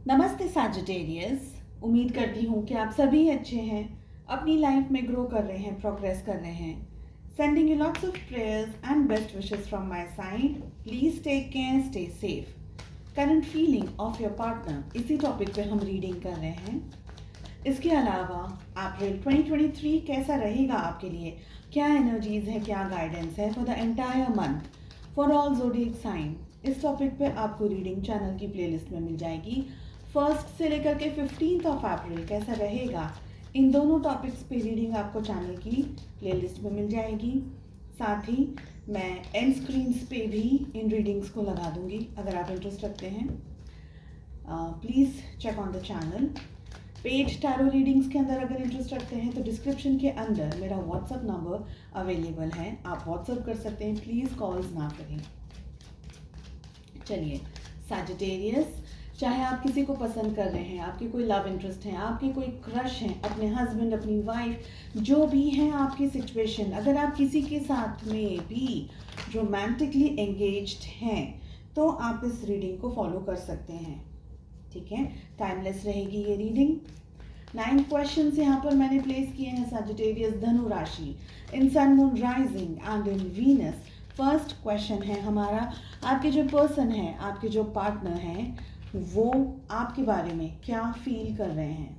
नमस्ते सैजिटेरियस। उम्मीद करती हूँ कि आप सभी अच्छे हैं, अपनी लाइफ में ग्रो कर रहे हैं, प्रोग्रेस कर रहे हैं। Sending you lots of prayers and best wishes from my side. Please take care, stay safe. Current feeling of your partner, इसी टॉपिक पे हम रीडिंग कर रहे हैं। इसके अलावा अप्रैल 2023 कैसा रहेगा आपके लिए, क्या एनर्जीज है, क्या गाइडेंस है for the entire month for all zodiac sign, इस टॉपिक पे आपको रीडिंग चैनल की प्लेलिस्ट में मिल जाएगी। फर्स्ट से लेकर के 15 ऑफ अप्रैल कैसा रहेगा, इन दोनों टॉपिक्स पे रीडिंग आपको चैनल की प्लेलिस्ट में मिल जाएगी। साथ ही मैं एंड स्क्रीन्स पे भी इन रीडिंग्स को लगा दूंगी, अगर आप इंटरेस्ट रखते हैं please check on the channel. Paid tarot readings के अंदर अगर इंटरेस्ट रखते हैं तो डिस्क्रिप्शन के अंदर मेरा व्हाट्सअप नंबर अवेलेबल है, आप व्हाट्सअप कर सकते हैं, प्लीज़ कॉल्स ना करें। चलिए सैजिटेरियस, चाहे आप किसी को पसंद कर रहे हैं, आपके कोई लव इंटरेस्ट हैं, आपके कोई क्रश हैं, अपने हस्बैंड, अपनी वाइफ, जो भी हैं आपकी सिचुएशन, अगर आप किसी के साथ में भी रोमांटिकली एंगेज्ड हैं तो आप इस रीडिंग को फॉलो कर सकते हैं। ठीक है, टाइमलेस रहेगी ये रीडिंग। 9 क्वेश्चंस यहाँ पर मैंने प्लेस किए हैं सैजिटेरियस धनु राशि, in sun moon rising and in Venus. First question है हमारा, आपके जो पर्सन है, आपके जो पार्टनर हैं, वो आपके बारे में क्या फील कर रहे हैं।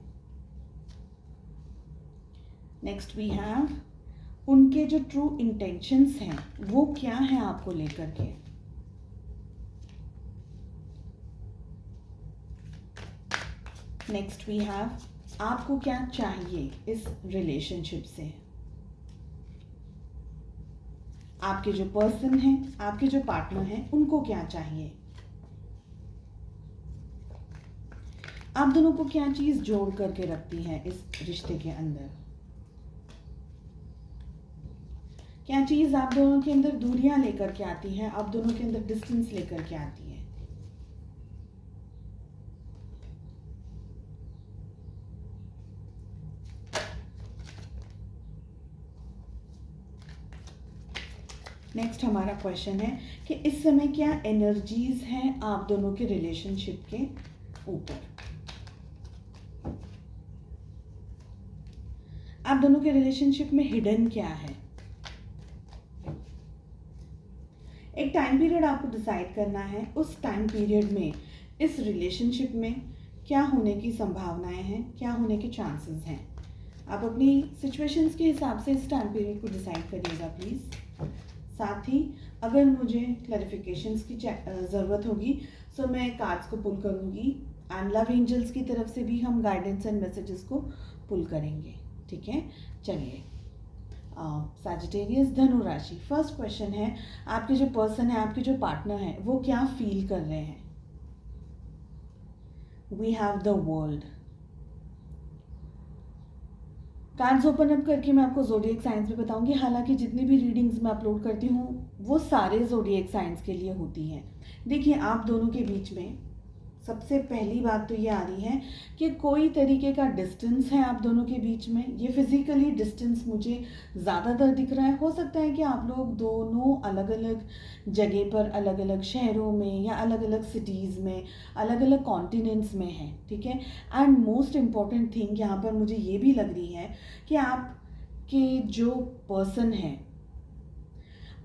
नेक्स्ट वी हैव उनके जो ट्रू इंटेंशंस हैं वो क्या है आपको लेकर के। नेक्स्ट वी हैव आपको क्या चाहिए इस रिलेशनशिप से। आपके जो पर्सन हैं, आपके जो पार्टनर हैं, उनको क्या चाहिए। आप दोनों को क्या चीज जोड़ करके रखती है इस रिश्ते के अंदर। क्या चीज आप दोनों के अंदर दूरियां लेकर के आती है, आप दोनों के अंदर डिस्टेंस लेकर के आती है। नेक्स्ट हमारा क्वेश्चन है कि इस समय क्या एनर्जीज हैं आप दोनों के रिलेशनशिप के ऊपर। आप दोनों के रिलेशनशिप में हिडन क्या है। एक टाइम पीरियड आपको डिसाइड करना है, उस टाइम पीरियड में इस रिलेशनशिप में क्या होने की संभावनाएं हैं, क्या होने के चांसेस हैं। आप अपनी सिचुएशंस के हिसाब से इस टाइम पीरियड को डिसाइड करिएगा प्लीज़। साथ ही अगर मुझे क्लैरिफिकेशंस की ज़रूरत होगी तो मैं कार्ड्स को पुल करूँगी एंड लव एंजल्स की तरफ से भी हम गाइडेंस एंड मैसेजेस को पुल करेंगे। ठीक है, चलिए सैजिटेरियस धनु राशि, फर्स्ट क्वेश्चन है आपके जो पर्सन है, आपके जो पार्टनर है, वो क्या फील कर रहे हैं। We have the world. Cards open up करके मैं आपको ज़ोडिएक साइंस में बताऊंगी, हालांकि जितनी भी रीडिंग्स मैं अपलोड करती हूँ वो सारे ज़ोडिएक साइंस के लिए होती हैं। देखिए, आप दोनों के बीच में सबसे पहली बात तो ये आ रही है कि कोई तरीके का डिस्टेंस है आप दोनों के बीच में। ये फिजिकली डिस्टेंस मुझे ज़्यादातर दिख रहा है। हो सकता है कि आप लोग दोनों अलग अलग जगह पर, अलग अलग शहरों में या अलग अलग सिटीज़ में, अलग अलग कॉन्टिनेंट्स में हैं। ठीक है, एंड मोस्ट इम्पॉर्टेंट थिंग यहाँ पर मुझे ये भी लग रही है कि आपके जो पर्सन है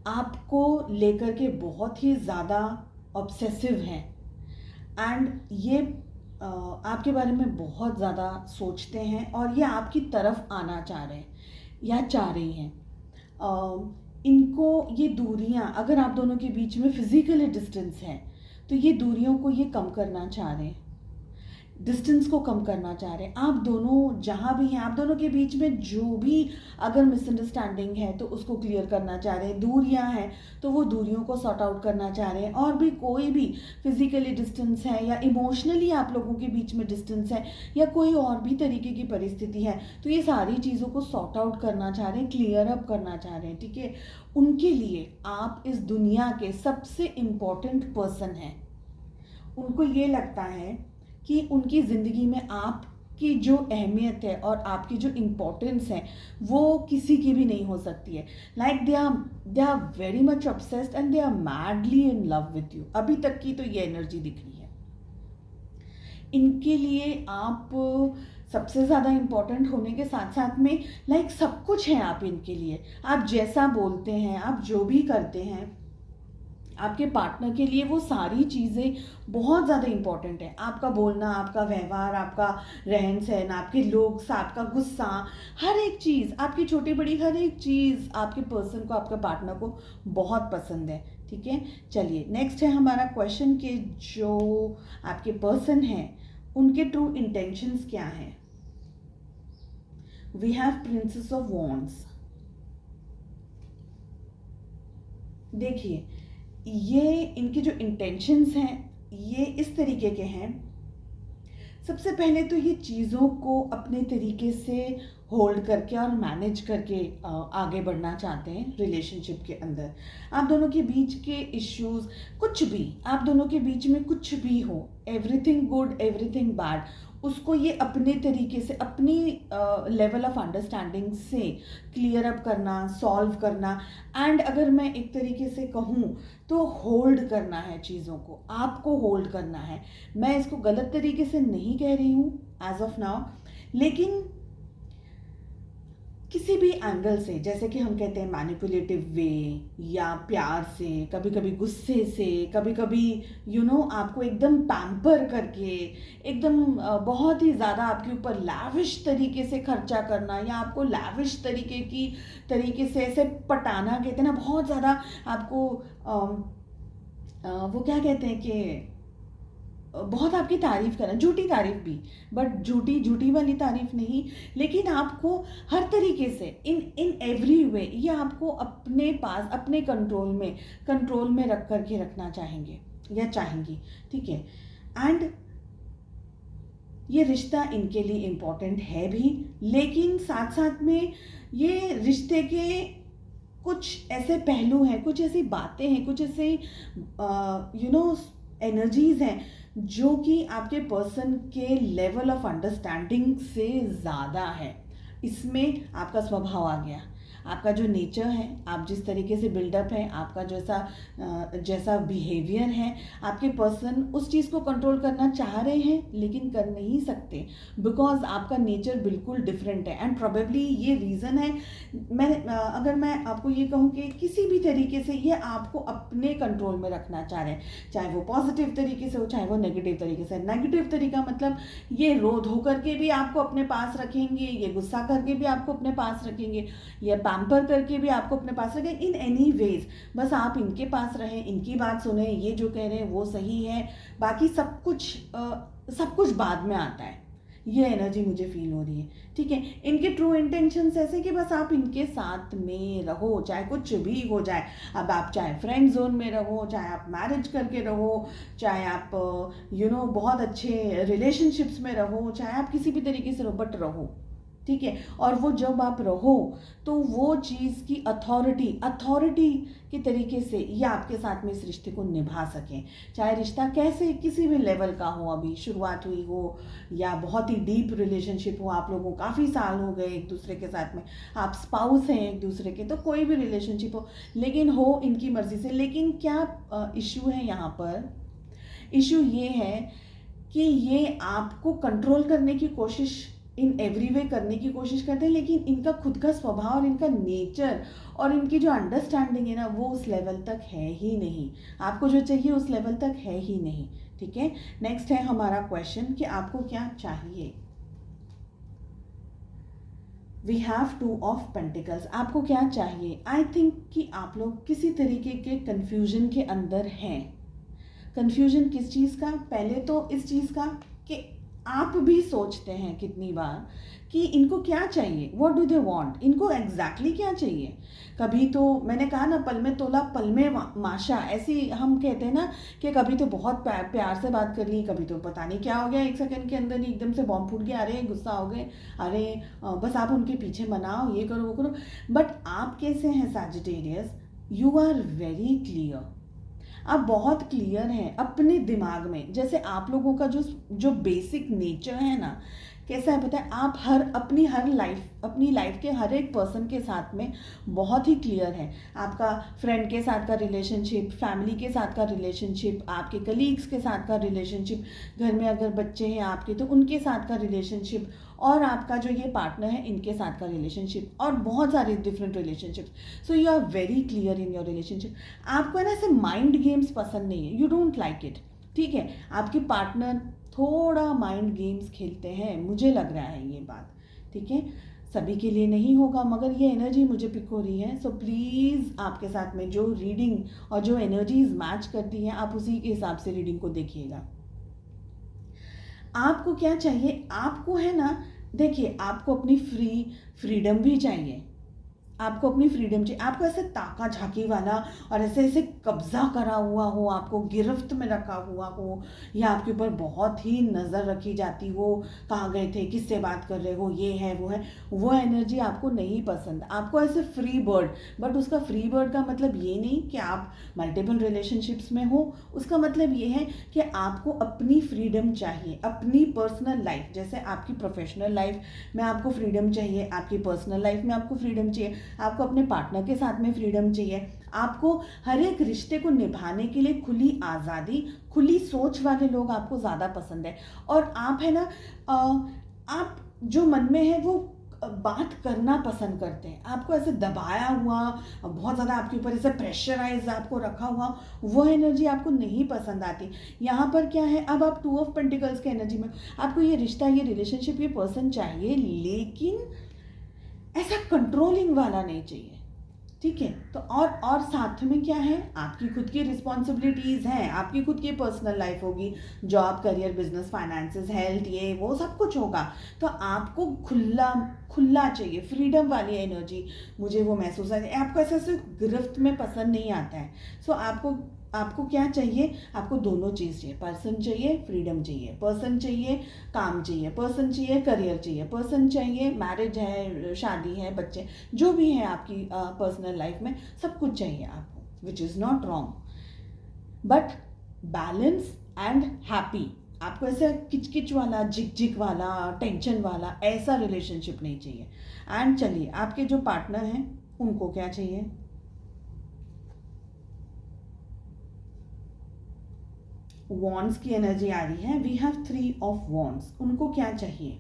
आपको लेकर के बहुत ही ज़्यादा ऑब्सेसिव हैं एंड ये आपके बारे में बहुत ज़्यादा सोचते हैं और ये आपकी तरफ आना चाह रहे हैं या चाह रही हैं। इनको ये दूरियां, अगर आप दोनों के बीच में फिजिकली डिस्टेंस है तो ये दूरियों को ये कम करना चाह रहे हैं, डिस्टेंस को कम करना चाह रहे हैं। आप दोनों जहाँ भी हैं, आप दोनों के बीच में जो भी अगर मिसअंडरस्टैंडिंग है तो उसको क्लियर करना चाह रहे हैं, दूरियां हैं तो वो दूरियों को सॉर्ट आउट करना चाह रहे हैं, और भी कोई भी फिजिकली डिस्टेंस है या इमोशनली आप लोगों के बीच में डिस्टेंस है या कोई और भी तरीके की परिस्थिति है तो ये सारी चीज़ों को सॉर्ट आउट करना चाह रहे हैं, क्लियर अप करना चाह रहे हैं। ठीक है, उनके लिए आप इस दुनिया के सबसे इम्पोर्टेंट पर्सन हैं। उनको ये लगता है कि उनकी ज़िंदगी में आपकी जो अहमियत है और आपकी जो इम्पोर्टेंस है वो किसी की भी नहीं हो सकती है। Like they are very much obsessed and they are madly in love with you. अभी तक की तो ये एनर्जी दिख रही है। इनके लिए आप सबसे ज़्यादा इम्पोर्टेंट होने के साथ साथ में लाइक सब कुछ है आप इनके लिए। आप जैसा बोलते हैं, आप जो भी करते हैं, आपके पार्टनर के लिए वो सारी चीज़ें बहुत ज़्यादा इम्पॉर्टेंट है। आपका बोलना, आपका व्यवहार, आपका रहन सहन, आपके लुक्स, आपका गुस्सा, हर एक चीज़, आपकी छोटी बड़ी हर एक चीज़ आपके पर्सन को, आपके पार्टनर को बहुत पसंद है। ठीक है, चलिए नेक्स्ट है हमारा क्वेश्चन कि जो आपके पर्सन हैं उनके ट्रू इंटेंशंस क्या हैं। We have princess of wands. देखिए, ये इनके जो इंटेंशंस हैं ये इस तरीके के हैं। सबसे पहले तो ये चीज़ों को अपने तरीके से होल्ड करके और मैनेज करके आगे बढ़ना चाहते हैं रिलेशनशिप के अंदर। आप दोनों के बीच के इश्यूज, कुछ भी आप दोनों के बीच में कुछ भी हो, एवरीथिंग गुड एवरीथिंग बैड, उसको ये अपने तरीके से, अपनी लेवल ऑफ अंडरस्टैंडिंग से क्लियर अप करना, सॉल्व करना, एंड अगर मैं एक तरीके से कहूँ तो होल्ड करना है चीज़ों को, आपको होल्ड करना है। मैं इसको गलत तरीके से नहीं कह रही हूँ एज ऑफ नाउ, लेकिन किसी भी एंगल से, जैसे कि हम कहते हैं मैनिपुलेटिव वे, या प्यार से, कभी कभी गुस्से से, कभी कभी आपको एकदम पैम्पर करके, एकदम बहुत ही ज़्यादा आपके ऊपर लैविश तरीके से खर्चा करना, या आपको लैविश तरीके से ऐसे पटाना, कहते हैं ना, बहुत ज़्यादा आपको वो क्या कहते हैं कि बहुत आपकी तारीफ करना, झूठी तारीफ भी, बट झूठी वाली तारीफ नहीं, लेकिन आपको हर तरीके से इन एवरी वे ये आपको अपने पास, अपने कंट्रोल में रख करके रखना चाहेंगे या चाहेंगी। ठीक है, एंड ये रिश्ता इनके लिए इम्पोर्टेंट है भी, लेकिन साथ साथ में ये रिश्ते के कुछ ऐसे पहलू हैं, कुछ ऐसी बातें हैं, कुछ ऐसे एनर्जीज हैं जो कि आपके पर्सन के लेवल ऑफ अंडरस्टैंडिंग से ज़्यादा है। इसमें आपका स्वभाव आ गया, आपका जो नेचर है, आप जिस तरीके से बिल्डअप है, आपका जैसा बिहेवियर है, आपके पर्सन उस चीज़ को कंट्रोल करना चाह रहे हैं लेकिन कर नहीं सकते, बिकॉज आपका नेचर बिल्कुल डिफरेंट है। एंड प्रोबेबली ये रीज़न है, अगर मैं आपको ये कहूँ कि किसी भी तरीके से ये आपको अपने कंट्रोल में रखना चाह रहे हैं, चाहे वो पॉजिटिव तरीके से हो, चाहे वो नेगेटिव तरीके से। नेगेटिव तरीका मतलब ये रोध होकर के भी आपको अपने पास रखेंगे, ये गुस्सा करके भी आपको अपने पास रखेंगे, ये पैम्पर करके भी आपको अपने पास रखें, इन एनी वेज बस आप इनके पास रहें, इनकी बात सुने, ये जो कह रहे हैं वो सही है, बाकी सब कुछ बाद में आता है। ये एनर्जी मुझे फील हो रही है। ठीक है, इनके ट्रू इंटेंशंस ऐसे कि बस आप इनके साथ में रहो, चाहे कुछ भी हो जाए। अब आप चाहे फ्रेंड जोन में रहो, चाहे आप मैरिज करके रहो, चाहे आप बहुत अच्छे रिलेशनशिप्स में रहो, चाहे आप किसी भी तरीके से रहो, बट रहो। ठीक है, और वो जब आप रहो तो वो चीज़ की अथॉरिटी के तरीके से ये आपके साथ में इस रिश्ते को निभा सकें, चाहे रिश्ता कैसे किसी भी लेवल का हो, अभी शुरुआत हुई हो या बहुत ही डीप रिलेशनशिप हो, आप लोगों काफ़ी साल हो गए एक दूसरे के साथ में, आप स्पाउस हैं एक दूसरे के, तो कोई भी रिलेशनशिप हो, लेकिन हो इनकी मर्जी से। लेकिन क्या इशू है यहाँ पर? इशू ये है कि ये आपको कंट्रोल करने की कोशिश इन एवरी वे करने की कोशिश करते हैं, लेकिन इनका खुद का स्वभाव और इनका नेचर और इनकी जो अंडरस्टैंडिंग है ना, वो उस लेवल तक है ही नहीं। आपको जो चाहिए उस लेवल तक है ही नहीं। ठीक है, नेक्स्ट है हमारा क्वेश्चन कि आपको क्या चाहिए। We have 2 of pentacles. आपको क्या चाहिए? आई थिंक कि आप लोग किसी तरीके के कन्फ्यूजन के अंदर हैं। कन्फ्यूजन किस चीज़ का? पहले तो इस चीज़ का कि आप भी सोचते हैं कितनी बार कि इनको क्या चाहिए, व्हाट डू दे वांट, इनको एग्जैक्टली क्या चाहिए। कभी तो मैंने कहा ना, पल में तोला पल में माशा, ऐसी हम कहते हैं ना कि कभी तो बहुत प्यार से बात कर ली, कभी तो पता नहीं क्या हो गया, 1 सेकंड के अंदर ही एकदम से बॉम्ब फूट गया, अरे गुस्सा हो गए, अरे बस आप उनके पीछे मनाओ, ये करो वो करो। बट आप कैसे हैं Sagittarius? You are very clear, आप बहुत क्लियर हैं अपने दिमाग में। जैसे आप लोगों का जो बेसिक नेचर है ना, कैसा है पता है, आप अपनी लाइफ के हर एक पर्सन के साथ में बहुत ही क्लियर है। आपका फ्रेंड के साथ का रिलेशनशिप, फैमिली के साथ का रिलेशनशिप, आपके कलीग्स के साथ का रिलेशनशिप, घर में अगर बच्चे हैं आपके तो उनके साथ का रिलेशनशिप, और आपका जो ये पार्टनर है इनके साथ का रिलेशनशिप, और बहुत सारे different relationships. So you are very clear in your relationship. आपको है ना ऐसे माइंड गेम्स पसंद नहीं है, यू डोंट लाइक इट, ठीक है। आपके पार्टनर थोड़ा माइंड गेम्स खेलते हैं, मुझे लग रहा है ये बात, ठीक है। सभी के लिए नहीं होगा, मगर ये एनर्जी मुझे पिक हो रही है। सो प्लीज़ आपके साथ में जो रीडिंग और जो एनर्जीज मैच करती हैं, आप उसी के हिसाब से रीडिंग को देखिएगा। आपको क्या चाहिए, आपको है ना, देखिए आपको अपनी फ्रीडम भी चाहिए, आपको अपनी फ्रीडम चाहिए। आपको ऐसे ताका झाकी वाला और ऐसे ऐसे कब्जा करा हुआ हो, आपको गिरफ्त में रखा हुआ हो, या आपके ऊपर बहुत ही नज़र रखी जाती हो, कहाँ गए थे, किससे बात कर रहे हो, ये है वो एनर्जी आपको नहीं पसंद। आपको ऐसे फ्री बर्ड, बट उसका फ्री बर्ड का मतलब ये नहीं कि आप मल्टीपल रिलेशनशिप्स में हो, उसका मतलब ये है कि आपको अपनी फ्रीडम चाहिए, अपनी पर्सनल लाइफ, जैसे आपकी प्रोफेशनल लाइफ में आपको फ्रीडम चाहिए, आपकी पर्सनल लाइफ में आपको फ्रीडम चाहिए, आपको अपने पार्टनर के साथ में फ्रीडम चाहिए, आपको हर एक रिश्ते को निभाने के लिए खुली आज़ादी, खुली सोच वाले लोग आपको ज़्यादा पसंद है। और आप है ना, आप जो मन में है वो बात करना पसंद करते हैं। आपको ऐसे दबाया हुआ, बहुत ज़्यादा आपके ऊपर ऐसे प्रेशराइज आपको रखा हुआ, वो एनर्जी आपको नहीं पसंद आती। यहाँ पर क्या है, अब आप 2 ऑफ पेंटिकल्स के एनर्जी में, आपको ये रिश्ता, ये रिलेशनशिप, ये पर्सन चाहिए, लेकिन ऐसा कंट्रोलिंग वाला नहीं चाहिए, ठीक है। तो और साथ में क्या है, आपकी खुद की रिस्पॉन्सिबिलिटीज़ हैं, आपकी खुद की पर्सनल लाइफ होगी, job, career, business, finances, health, ये वो सब कुछ होगा। तो आपको खुला चाहिए, फ्रीडम वाली एनर्जी मुझे वो महसूस है। आपको ऐसे गिरफ्त में पसंद नहीं आता है। सो आपको क्या चाहिए, आपको दोनों चीज़ चाहिए, पर्सन चाहिए, फ्रीडम चाहिए, पर्सन चाहिए, काम चाहिए, पर्सन चाहिए, करियर चाहिए, पर्सन चाहिए, मैरिज है, शादी है, बच्चे, जो भी है आपकी पर्सनल लाइफ में, सब कुछ चाहिए आपको, which is not wrong, but balance and happy. आपको ऐसा किचकिच वाला, झिक वाला, टेंशन वाला ऐसा रिलेशनशिप नहीं चाहिए। एंड चलिए, आपके जो पार्टनर हैं उनको क्या चाहिए, वॉन्ड्स की एनर्जी आ रही है, वी हैव 3 ऑफ वॉन्ड्स, उनको क्या चाहिए,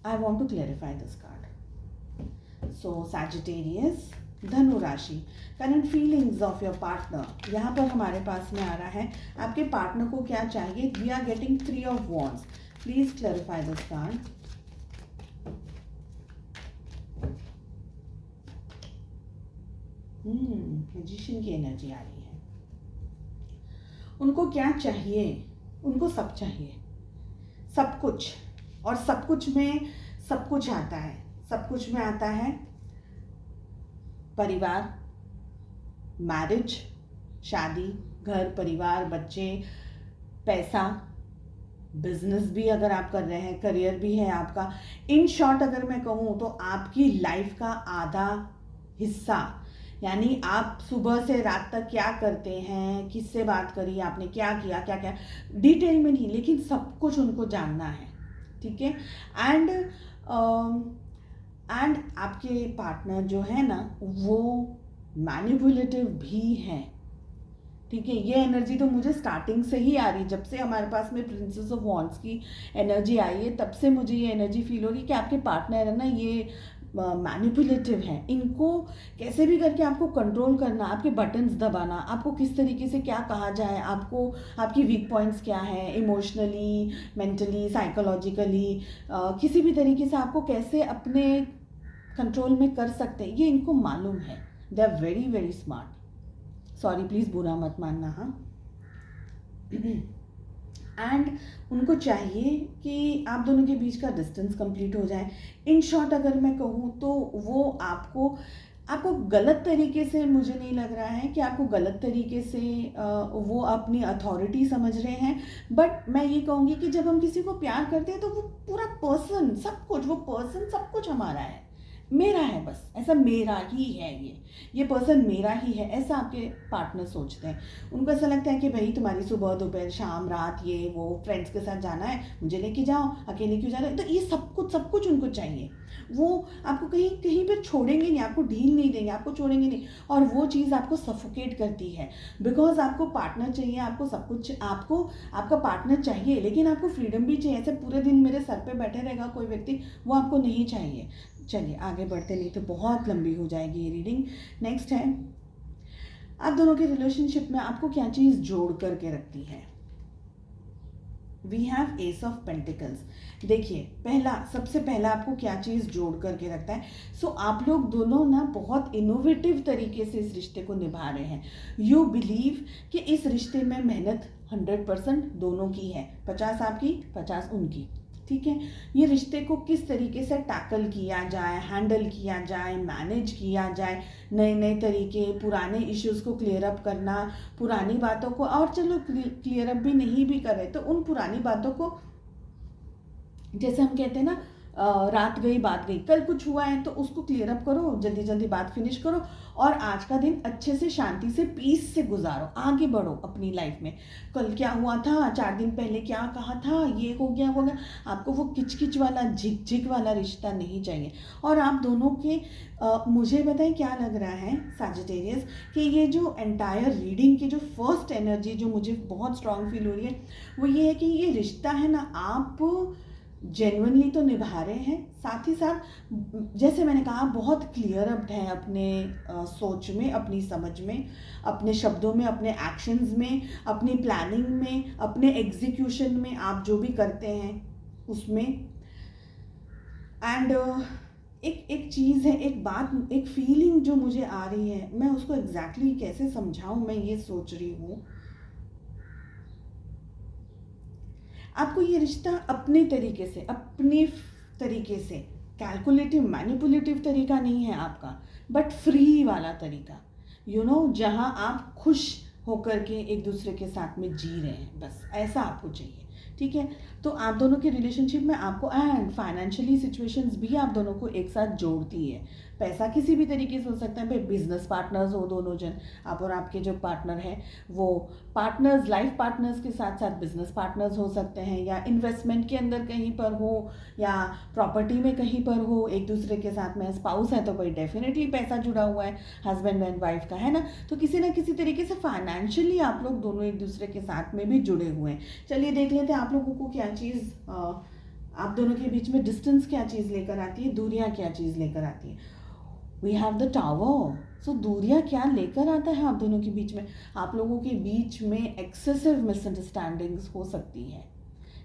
I want to clarify this card. So Sagittarius, धनु राशि, current feelings of your partner, यहाँ पर हमारे पास में आ रहा है आपके पार्टनर को क्या चाहिए। We are getting 3 of wands, please clarify this card. Magician की एनर्जी आ रही है। उनको क्या चाहिए, उनको सब चाहिए, सब कुछ, और सब कुछ में सब कुछ आता है। सब कुछ में आता है परिवार, मैरिज, शादी, घर, परिवार, बच्चे, पैसा, बिजनेस भी अगर आप कर रहे हैं, करियर भी है आपका। इन शॉर्ट अगर मैं कहूँ तो आपकी लाइफ का आधा हिस्सा, यानी आप सुबह से रात तक क्या करते हैं, किससे बात करी आपने, क्या किया, क्या क्या, डिटेल में नहीं, लेकिन सब कुछ उनको जानना है, ठीक है। एंड आपके पार्टनर जो है ना, वो मैनिपुलेटिव भी हैं, ठीक है। ये एनर्जी तो मुझे स्टार्टिंग से ही आ रही, जब से हमारे पास में प्रिंसेस ऑफ वॉन्ड्स की एनर्जी आई है, तब से मुझे ये एनर्जी फील हो रही है कि आपके पार्टनर है ना, ये मैनिपुलेटिव है। इनको कैसे भी करके आपको कंट्रोल करना, आपके बटन्स दबाना, आपको किस तरीके से क्या कहा जाए, आपको आपकी वीक पॉइंट्स क्या है, इमोशनली, मेंटली, साइकोलॉजिकली, किसी भी तरीके से आपको कैसे अपने कंट्रोल में कर सकते हैं, ये इनको मालूम है। They are very very smart, sorry please बुरा मत मानना, हाँ। एंड उनको चाहिए कि आप दोनों के बीच का डिस्टेंस कंप्लीट हो जाए। इन शॉर्ट अगर मैं कहूँ तो वो आपको गलत तरीके से, मुझे नहीं लग रहा है कि आपको गलत तरीके से वो अपनी अथॉरिटी समझ रहे हैं, बट मैं ये कहूँगी कि जब हम किसी को प्यार करते हैं तो वो पूरा पर्सन सब कुछ, वो पर्सन सब कुछ हमारा है, मेरा है, बस ऐसा मेरा ही है, ये पर्सन मेरा ही है, ऐसा आपके पार्टनर सोचते हैं। उनको ऐसा लगता है कि भाई तुम्हारी सुबह दोपहर शाम रात ये वो फ्रेंड्स के साथ जाना है, मुझे लेके जाओ, अकेले क्यों जाना है। तो ये सब कुछ उनको चाहिए। वो आपको कहीं कहीं पर छोड़ेंगे नहीं, आपको ढील नहीं देंगे, आपको छोड़ेंगे नहीं, और वो चीज़ आपको सफोकेट करती है। बिकॉज आपको पार्टनर चाहिए, आपको सब कुछ, आपको आपका पार्टनर चाहिए, लेकिन आपको फ्रीडम भी चाहिए। ऐसे पूरे दिन मेरे सर पे बैठे रहेगा कोई व्यक्ति, वो आपको नहीं चाहिए। चलिए आगे बढ़ते, नहीं तो बहुत लंबी हो जाएगी ये रीडिंग। नेक्स्ट है, आप दोनों के रिलेशनशिप में आपको क्या चीज़ जोड़ करके रखती है। We have ace of pentacles. देखिए सबसे पहला आपको क्या चीज़ जोड़ करके रखता है। सो आप लोग दोनों ना बहुत इनोवेटिव तरीके से इस रिश्ते को निभा रहे हैं। यू बिलीव कि इस रिश्ते में मेहनत 100% दोनों की है, 50 आपकी 50 उनकी, ठीक है। ये रिश्ते को किस तरीके से टैकल किया जाए, हैंडल किया जाए, मैनेज किया जाए, नए नए तरीके, पुराने इश्यूज़ को क्लियर अप करना, पुरानी बातों को, और चलो क्लियर अप भी नहीं भी कर रहे तो उन पुरानी बातों को, जैसे हम कहते हैं ना, रात गई बात गई, कल कुछ हुआ है तो उसको क्लियर अप करो, जल्दी जल्दी बात फिनिश करो, और आज का दिन अच्छे से शांति से पीस से गुजारो, आगे बढ़ो अपनी लाइफ में। कल क्या हुआ था, 4 दिन पहले क्या कहा था, ये हो गया वो गया। आपको वो किचकिच वाला झिक झिक वाला रिश्ता नहीं चाहिए। और आप दोनों के मुझे बताएं क्या लग रहा है सैजिटेरियस, कि ये जो एंटायर रीडिंग की जो फर्स्ट एनर्जी जो मुझे बहुत स्ट्रांग फील हो रही है, वो ये है कि ये रिश्ता है ना, आप जेन्युइनली तो निभा रहे हैं, साथ ही साथ जैसे मैंने कहा बहुत क्लियर अप हैं अपने सोच में, अपनी समझ में, अपने शब्दों में, अपने एक्शंस में, अपनी प्लानिंग में, अपने एग्जीक्यूशन में, आप जो भी करते हैं उसमें। एंड एक चीज़ है, एक बात, एक फीलिंग जो मुझे आ रही है, मैं उसको एग्जैक्टली कैसे समझाऊं, मैं ये सोच रही हूँ। आपको ये रिश्ता अपने तरीके से कैलकुलेटिव मैनिपुलेटिव तरीका नहीं है आपका, बट फ्री वाला तरीका, जहां आप खुश होकर के एक दूसरे के साथ में जी रहे हैं, बस ऐसा आपको चाहिए, ठीक है। तो आप दोनों के रिलेशनशिप में आपको एंड फाइनेंशियली सिचुएशंस भी आप दोनों को एक साथ जोड़ती है। पैसा किसी भी तरीके से हो सकता है, भाई बिजनेस पार्टनर्स हो दोनों जन, आप और आपके जो पार्टनर हैं वो पार्टनर्स, लाइफ पार्टनर्स के साथ साथ बिजनेस पार्टनर्स हो सकते हैं, या इन्वेस्टमेंट के अंदर कहीं पर हो, या प्रॉपर्टी में कहीं पर हो, एक दूसरे के साथ में स्पाउस है तो भाई डेफिनेटली पैसा जुड़ा हुआ है हस्बैंड एंड वाइफ का, है ना। तो किसी ना किसी तरीके से फाइनेंशियली आप लोग दोनों एक दूसरे के साथ में भी जुड़े हुए हैं। चलिए देख लेते हैं आप लोगों को क्या चीज़, आप दोनों के बीच में डिस्टेंस क्या चीज़ लेकर आती है, दूरियां क्या चीज़ लेकर आती है। We have the tower. So दूरियां क्या लेकर आता है आप दोनों के बीच में। आप लोगों के बीच में एक्सेसिव मिसअंडरस्टैंडिंग्स हो सकती है,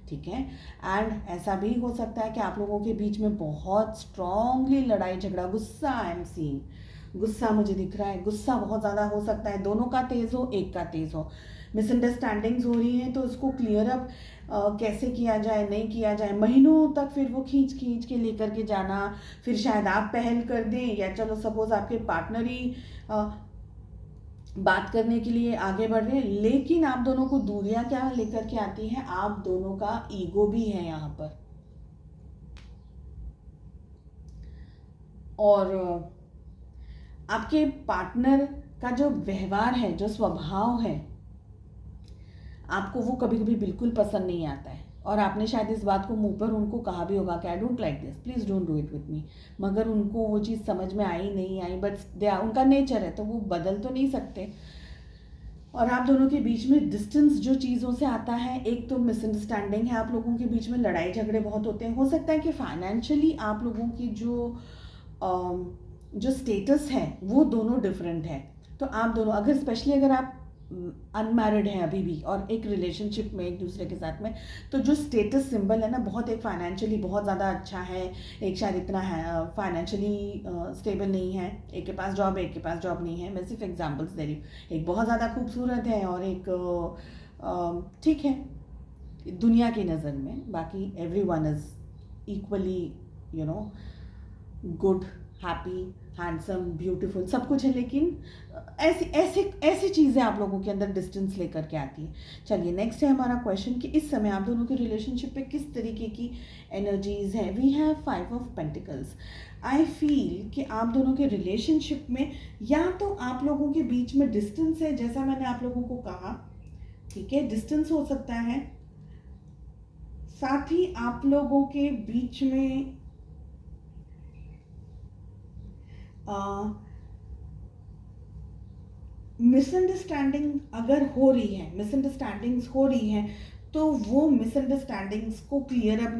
ठीक है। एंड ऐसा भी हो सकता है कि आप लोगों के बीच में बहुत स्ट्रांगली लड़ाई झगड़ा, गुस्सा, आई एम सीइंग गुस्सा मुझे दिख रहा है, गुस्सा बहुत ज़्यादा हो सकता है, दोनों का तेज़ हो, एक का तेज़ हो, मिसअंडरस्टैंडिंग्स हो रही हैं, तो उसको क्लियर अप कैसे किया जाए, नहीं किया जाए, महीनों तक फिर वो खींच के लेकर के जाना, फिर शायद आप पहल कर दें, या चलो सपोज आपके पार्टनर ही बात करने के लिए आगे बढ़ रहे हैं, लेकिन आप दोनों को दूरियां क्या लेकर के आती हैं, आप दोनों का ईगो भी है यहाँ पर। और आपके पार्टनर का जो व्यवहार है, जो स्वभाव है, आपको वो कभी कभी बिल्कुल पसंद नहीं आता है, और आपने शायद इस बात को मुंह पर उनको कहा भी होगा कि I don't like this, please don't do it with me, मगर उनको वो चीज़ समझ में आई नहीं आई, बट उनका नेचर है तो वो बदल तो नहीं सकते। और आप दोनों के बीच में डिस्टेंस जो चीज़ों से आता है, एक तो मिसअंडरस्टैंडिंग है, आप लोगों के बीच में लड़ाई झगड़े बहुत होते हैं, हो सकता है कि फाइनेंशियली आप लोगों की जो स्टेटस है वो दोनों डिफरेंट है। तो आप दोनों अगर स्पेशली अगर आप अनमैरिड हैं अभी भी और एक रिलेशनशिप में एक दूसरे के साथ में, तो जो स्टेटस सिंबल है ना, बहुत एक फाइनेंशियली बहुत ज़्यादा अच्छा है, एक शायद इतना है फाइनेंशियली स्टेबल नहीं है, एक के पास जॉब है, एक के पास जॉब नहीं है, मैं सिर्फ एग्जांपल्स दे रही हूँ। एक बहुत ज़्यादा खूबसूरत है और एक ठीक है दुनिया की नज़र में, बाकी every one is equally good, happy, handsome, beautiful, सब कुछ है, लेकिन ऐसी ऐसे ऐसी चीज़ें आप लोगों के अंदर डिस्टेंस लेकर के आती है। चलिए नेक्स्ट है हमारा क्वेश्चन कि इस समय आप दोनों के रिलेशनशिप पे किस तरीके की एनर्जीज है। We have 5 of pentacles. I feel कि आप दोनों के रिलेशनशिप में या तो आप लोगों के बीच में डिस्टेंस है, जैसा मैंने आप लोगों को कहा, ठीक है, डिस्टेंस हो सकता है। साथ ही आप लोगों के बीच में मिसअंडरस्टैंडिंग अगर हो रही है, मिसअंडरस्टैंडिंग्स हो रही हैं, तो वो मिसअंडरस्टैंडिंग्स को क्लियर अप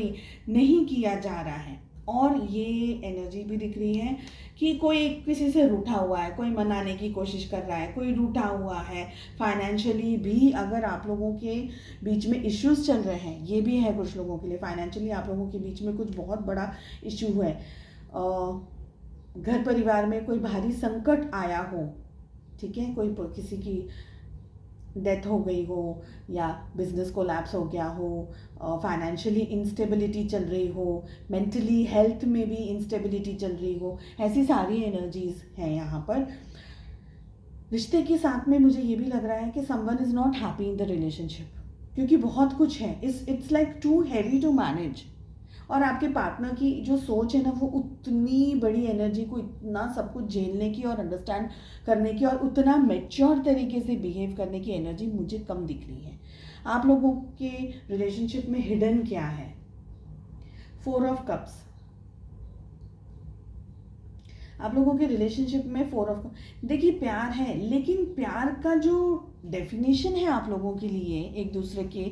नहीं किया जा रहा है। और ये एनर्जी भी दिख रही है कि कोई किसी से रूठा हुआ है, कोई मनाने की कोशिश कर रहा है, कोई रूठा हुआ है। फाइनेंशियली भी अगर आप लोगों के बीच में इश्यूज चल रहे हैं, ये भी है कुछ लोगों के लिए, फाइनेंशियली आप लोगों के बीच में कुछ बहुत बड़ा इश्यू है। घर परिवार में कोई भारी संकट आया हो, ठीक है, कोई किसी की डेथ हो गई हो या बिजनेस कोलैप्स हो गया हो, फाइनेंशियली इंस्टेबिलिटी चल रही हो, मेंटली हेल्थ में भी इंस्टेबिलिटी चल रही हो, ऐसी सारी एनर्जीज हैं यहाँ पर। रिश्ते के साथ में मुझे ये भी लग रहा है कि someone is not happy in the relationship, क्योंकि बहुत कुछ है, it's like too heavy to manage. और आपके पार्टनर की जो सोच है ना, वो उतनी बड़ी एनर्जी को इतना सब कुछ झेलने की और अंडरस्टैंड करने की और उतना मैच्योर तरीके से बिहेव करने की एनर्जी मुझे कम दिख रही है। आप लोगों के रिलेशनशिप में हिडन क्या है? 4 ऑफ कप्स। आप लोगों के रिलेशनशिप में 4 ऑफ, देखिए प्यार है, लेकिन प्यार का जो डेफिनेशन है आप लोगों के लिए एक दूसरे के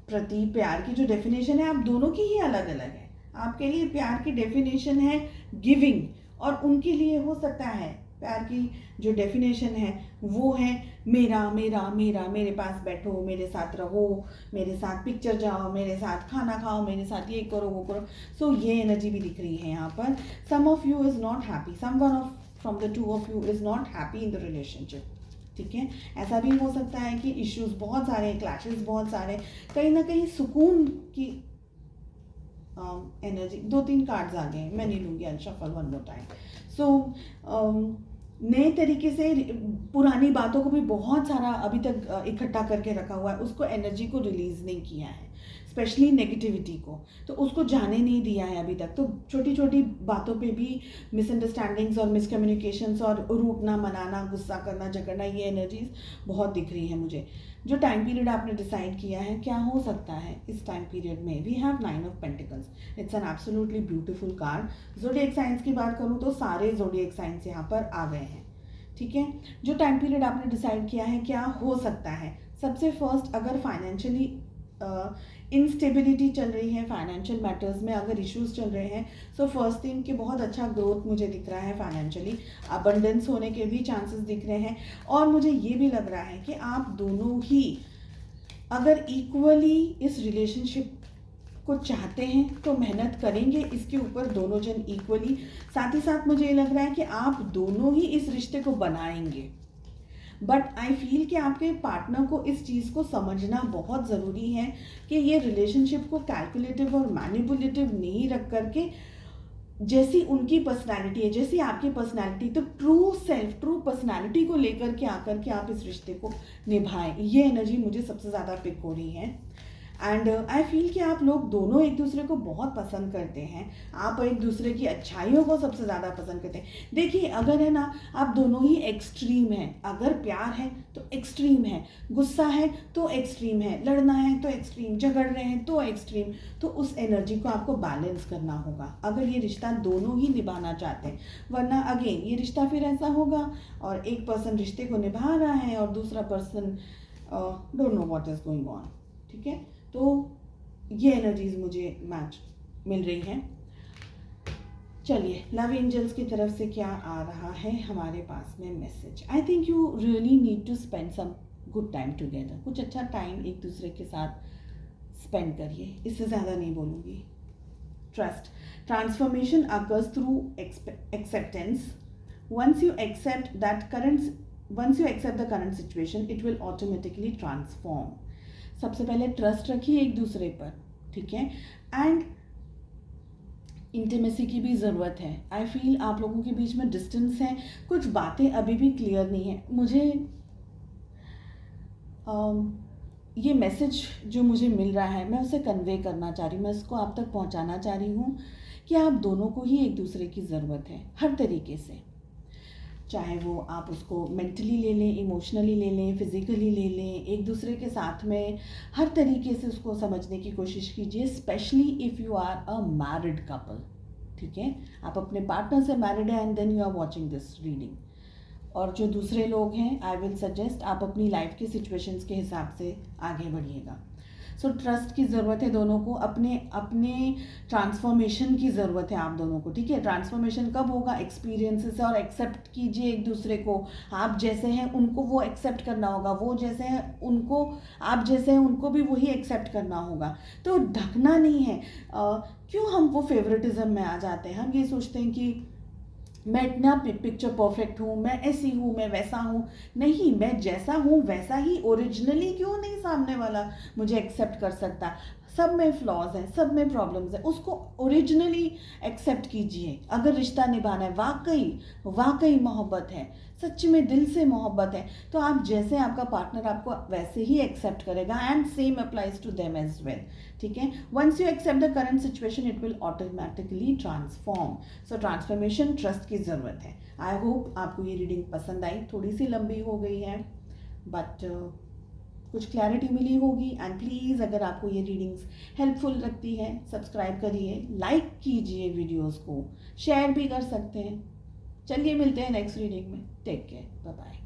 प्रति प्यार की जो डेफिनेशन है, आप दोनों की ही अलग अलग है। आपके लिए प्यार की डेफिनेशन है गिविंग, और उनके लिए हो सकता है प्यार की जो डेफिनेशन है वो है मेरा मेरा मेरा, मेरे पास बैठो, मेरे साथ रहो, मेरे साथ पिक्चर जाओ, मेरे साथ खाना खाओ, मेरे साथ ये करो वो करो। सो ये एनर्जी भी दिख रही है यहाँ पर। Some of you is not happy, some one of from the 2 of you is not happy in the relationship, ठीक है। ऐसा भी हो सकता है कि इश्यूज बहुत सारे, क्लैशेस बहुत सारे, कहीं ना कहीं सुकून की एनर्जी। 2-3 कार्ड्स आ गए, मैं नहीं लूँगी, आई शफल वन मोर टाइम। सो नए तरीके से पुरानी बातों को भी बहुत सारा अभी तक इकट्ठा करके रखा हुआ है, उसको एनर्जी को रिलीज़ नहीं किया है, स्पेशली नेगेटिविटी को, तो उसको जाने नहीं दिया है अभी तक। तो छोटी छोटी बातों पे भी मिसअंडरस्टैंडिंग्स और मिसकम्युनिकेशंस और रूठना, मनाना, गुस्सा करना, झगड़ना, ये एनर्जीज बहुत दिख रही है मुझे। जो टाइम पीरियड आपने डिसाइड किया है, क्या हो सकता है इस टाइम पीरियड में? We have 9 of pentacles. It's an absolutely beautiful card. Zodiac science की बात करूँ तो सारे ज़ोडिएक साइंस यहाँ पर आ गए हैं, ठीक है। जो टाइम पीरियड आपने डिसाइड किया है, क्या हो सकता है? सबसे फर्स्ट, अगर फाइनेंशियली इंस्टेबिलिटी चल रही है, फाइनेंशियल मैटर्स में अगर इश्यूज चल रहे हैं, सो फर्स्ट थिंग कि बहुत अच्छा ग्रोथ मुझे दिख रहा है फाइनेंशियली, अबंडेंस होने के भी चांसेस दिख रहे हैं। और मुझे ये भी लग रहा है कि आप दोनों ही अगर इक्वली इस रिलेशनशिप को चाहते हैं तो मेहनत करेंगे इसके ऊपर दोनों जन इक्वली। साथ ही साथ मुझे ये लग रहा है कि आप दोनों ही इस रिश्ते को बनाएंगे, बट आई फील कि आपके पार्टनर को इस चीज़ को समझना बहुत ज़रूरी है कि ये रिलेशनशिप को कैलकुलेटिव और मैनिपुलेटिव नहीं रख करके, जैसी उनकी पर्सनालिटी है, जैसी आपकी पर्सनालिटी, तो ट्रू सेल्फ, ट्रू पर्सनालिटी को लेकर के आकर के आप इस रिश्ते को निभाएं। ये एनर्जी मुझे सबसे ज़्यादा पिक हो रही है। एंड आई फील कि आप लोग दोनों एक दूसरे को बहुत पसंद करते हैं, आप एक दूसरे की अच्छाइयों को सबसे ज़्यादा पसंद करते हैं। देखिए अगर है ना, आप दोनों ही एक्सट्रीम हैं, अगर प्यार है तो एक्सट्रीम है, गुस्सा है तो एक्सट्रीम है, लड़ना है तो एक्सट्रीम, झगड़ रहे हैं तो एक्सट्रीम, तो उस एनर्जी को आपको बैलेंस करना होगा अगर ये रिश्ता दोनों ही निभाना चाहते हैं। वरना अगेन ये रिश्ता फिर ऐसा होगा और एक पर्सन रिश्ते को निभा रहा है और दूसरा person don't know what is going on, ठीक है। तो ये एनर्जीज मुझे मैच मिल रही हैं। चलिए लव एंजल्स की तरफ से क्या आ रहा है हमारे पास में message? I think you really need to spend some good time together. कुछ अच्छा टाइम एक दूसरे के साथ स्पेंड करिए, इससे ज़्यादा नहीं बोलूँगी। Trust, transformation occurs through acceptance. once you accept the current situation, it will automatically transform. सबसे पहले ट्रस्ट रखिए एक दूसरे पर, ठीक है। एंड इंटीमेसी की भी ज़रूरत है। आई फील आप लोगों के बीच में डिस्टेंस है, कुछ बातें अभी भी क्लियर नहीं है। मुझे ये मैसेज जो मुझे मिल रहा है, मैं उसे कन्वे करना चाह रही हूँ, मैं उसको आप तक पहुँचाना चाह रही हूँ कि आप दोनों को ही एक दूसरे की ज़रूरत है हर तरीके से। चाहे वो आप उसको मेंटली ले लें, इमोशनली ले लें, फिज़िकली ले लें, एक दूसरे के साथ में हर तरीके से उसको समझने की कोशिश कीजिए, specially if you are a married couple. ठीक है, आप अपने पार्टनर से मैरिड है and then you are watching this reading. और जो दूसरे लोग हैं, आई विल सजेस्ट आप अपनी लाइफ की सिचुएशंस के हिसाब से आगे बढ़िएगा। सो ट्रस्ट की ज़रूरत है दोनों को, अपने अपने ट्रांसफॉर्मेशन की ज़रूरत है आप दोनों को। ठीक है, ट्रांसफॉर्मेशन कब होगा? एक्सपीरियंसेस से। और एक्सेप्ट कीजिए एक दूसरे को, आप जैसे हैं उनको वो एक्सेप्ट करना होगा, वो जैसे हैं उनको, आप जैसे हैं उनको भी वही एक्सेप्ट करना होगा। तो ढकना नहीं है। क्यों हम वो फेवरेटिज्म में आ जाते हैं, हम ये सोचते हैं कि मैं इतना पिक्चर परफेक्ट हूँ, मैं ऐसी हूँ, मैं वैसा हूँ। नहीं, मैं जैसा हूँ वैसा ही ओरिजिनली क्यों नहीं सामने वाला मुझे एक्सेप्ट कर सकता? सब में फ्लॉज हैं, सब में प्रॉब्लम्स हैं, उसको ओरिजिनली एक्सेप्ट कीजिए। अगर रिश्ता निभाना है, वाकई वाकई मोहब्बत है, सच में दिल से मोहब्बत है, तो आप जैसे आपका पार्टनर आपको वैसे ही एक्सेप्ट करेगा and same applies to them as well. ठीक है, once you accept the current situation it will automatically transform. So transformation trust की ज़रूरत है। आई होप आपको ये रीडिंग पसंद आई, थोड़ी सी लंबी हो गई है बट कुछ क्लैरिटी मिली होगी। एंड प्लीज़ अगर आपको ये रीडिंग्स हेल्पफुल लगती है, सब्सक्राइब करिए, लाइक कीजिए, वीडियोस को शेयर भी कर सकते हैं। चलिए मिलते हैं नेक्स्ट रीडिंग में। Take care, bye bye.